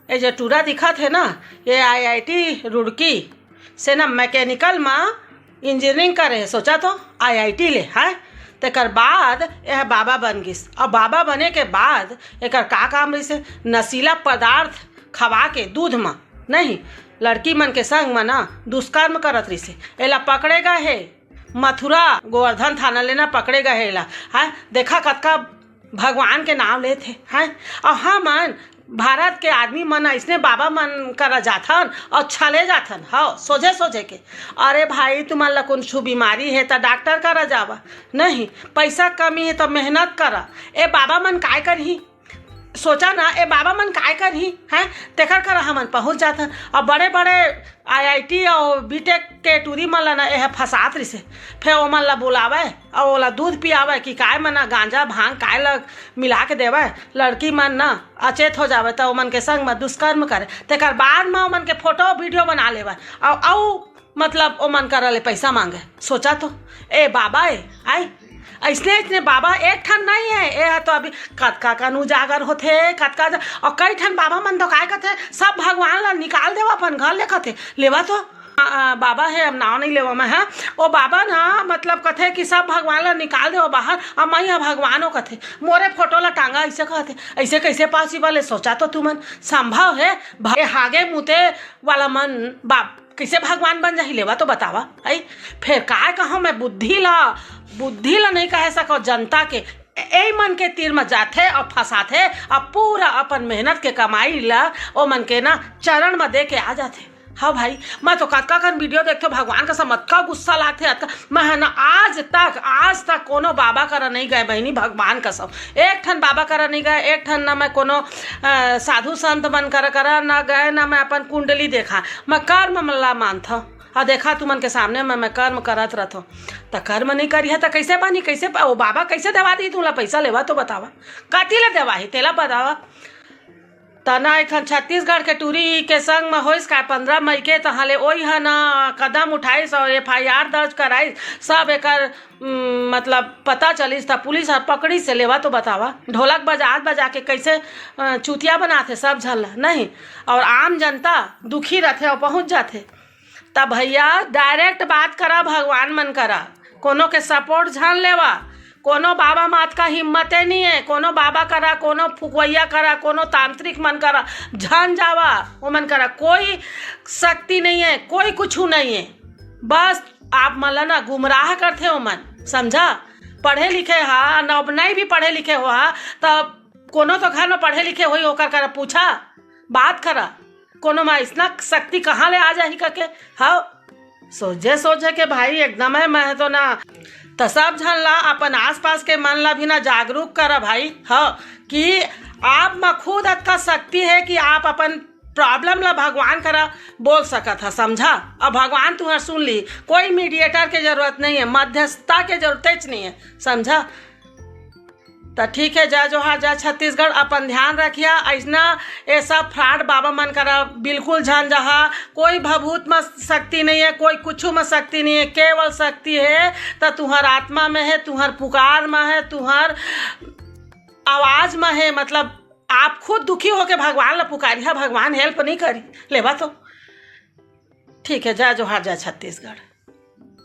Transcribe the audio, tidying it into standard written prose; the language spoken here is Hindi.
ये जो टूरा दिखा थे ना, ये IIT रुड़की से ना मैकेनिकल में इंजीनियरिंग करे। सोचा तो IIT ले है, तेकर बाद यह बाबा बन गिस। और बाबा बने के बाद एक का काम रही से नशीला पदार्थ खवा के दूध में नहीं लड़की मन के संग में ना दुष्कर्म करत रही से। एला पकड़ेगा है मथुरा गोवर्धन थाना लेना पकड़ेगा है एला है। देखा कतका भगवान के नाम ले थे हैं। और हमन भारत के आदमी मन इसने बाबा मन करा जाथन और छले जाथन। हाँ सोझे सोझे के अरे भाई तुम्हारा ला कौन छू बीमारी है तो डॉक्टर करा जावा, नहीं पैसा कमी है तो मेहनत करा। ए बाबा मन काय करही, सोचा ना ए बाबा मन काय करही हैं, तेकर कर हमन पहुँच जाथन। और बड़े बड़े IIT और BTech के टूरी मन ला ना यह फसात रही से। फिर ओ मन ला बुलावे और ओला दूध पियावे कि काय मन गांजा भांग काय लग मिला के देवे। लड़की मन ना अचेत हो जावे तो ओमन के संग में दुष्कर्म करे। तेकर बाद में ओमन के फोटो वीडियो बना लेवे और मतलब ओमन कर ले पैसा मांगे। सोचा तो ए बाबा आई ऐसने बाबा एक ठन नहीं है। ये तो अभी कतका कन उजागर होते कतका और कई ठन बाबा मन तो काय कहते सब भगवान ला निकाल देवा अपन घर ले कहते लेवा तो बाबा है, अब नाव नहीं लेवा मैं है। वो बाबा ना मतलब कथे कि सब भगवान ला निकाल दे बाहर और मैं यहाँ भगवानों कथे मोरे फोटो ला टांगा ऐसे कहते। ऐसे कैसे पॉसिबल है? सोचा तो तुमन संभव है? हागे मुते वाला मन बाप कैसे भगवान बन जाही लेवा तो बतावा आई। फिर काय कहो मैं बुद्धि ला नहीं कह सको जनता के ए मन के तीर में जाते और फंसाते और पूरा अपन मेहनत के कमाई ला ओ मन के ना चरण में दे के आ जाते। हाँ भाई मैं तो कतका कन वीडियो देखते भगवान का समझका गुस्सा लागते मैं ना आज तक कोनो बाबा करा नहीं गए बहनी भगवान का सब एक ठन बाबा करा नहीं गए। एक ठन ना मैं कोनो साधु संत मन करा ना गए ना मैं अपन कुंडली देखा। मैं कर्म मल्ला मानता और देखा तुमन के सामने मैं कर्म करत रहता तो कर्म नहीं करी है तो कैसे बनी कैसे वो बाबा कैसे देवा दी तुला पैसा लेवा तो बतावा काटी ले देवा ही तेला बतावा। तना एक छत्तीसगढ़ के टूरी के संग में होइस का 15 मई के तहाले ओही है ना कदम उठाइस और FIR दर्ज कराइस सब एक मतलब पता चलिस था पुलिस पकड़ी से लेवा तो बतावा। ढोलक बजा के कैसे चुतिया बनाते सब झल्ला नहीं और आम जनता दुखी रहते और पहुँच जाते। तब भैया डायरेक्ट बात करा भगवान मन करा, कोनो के सपोर्ट झान लेवा। कोनो बाबा मात का हिम्मते नहीं है, कोनो बाबा करा कोनो फुकवैया करा कोनो तांत्रिक मन करा झन जावा वो मन करा कोई शक्ति नहीं है, कोई कुछ नहीं है। बस आप मला ना गुमराह करते हो मन समझा। पढ़े लिखे हा नहीं भी पढ़े लिखे हो हा तब कोनो तो घर में पढ़े लिखे हो होकर करा पूछा बात करा कोनो में इतना शक्ति कहाँ ले आ जाही करके। हाँ सोचे के भाई एकदम है मैं तो ना तो सब झन ला अपन आसपास के मन ला भी ना जागरूक करा भाई। हाँ कि आप में खुद अतका शक्ति है कि आप अपन प्रॉब्लम ला भगवान करा बोल सकत है समझा। अब भगवान तुम्हारा सुन ली, कोई मीडिएटर के जरूरत नहीं है, मध्यस्थता के जरूरत नहीं है समझा। तो ठीक है जा जोहार जा छत्तीसगढ़ अपन ध्यान रखिया। ऐसा ये सब फ्रॉड बाबा मन करा बिल्कुल झन जहा कोई भभूत में शक्ति नहीं है, कोई कुछ में शक्ति नहीं है, केवल शक्ति है तो तुम्हार आत्मा में है, तुम्हार पुकार में है, तुम्हार आवाज में है। मतलब आप खुद दुखी होके भगवान ला पुकारिया, भगवान हेल्प नहीं करी लेवा तो ठीक है जा जोहार जा छत्तीसगढ़।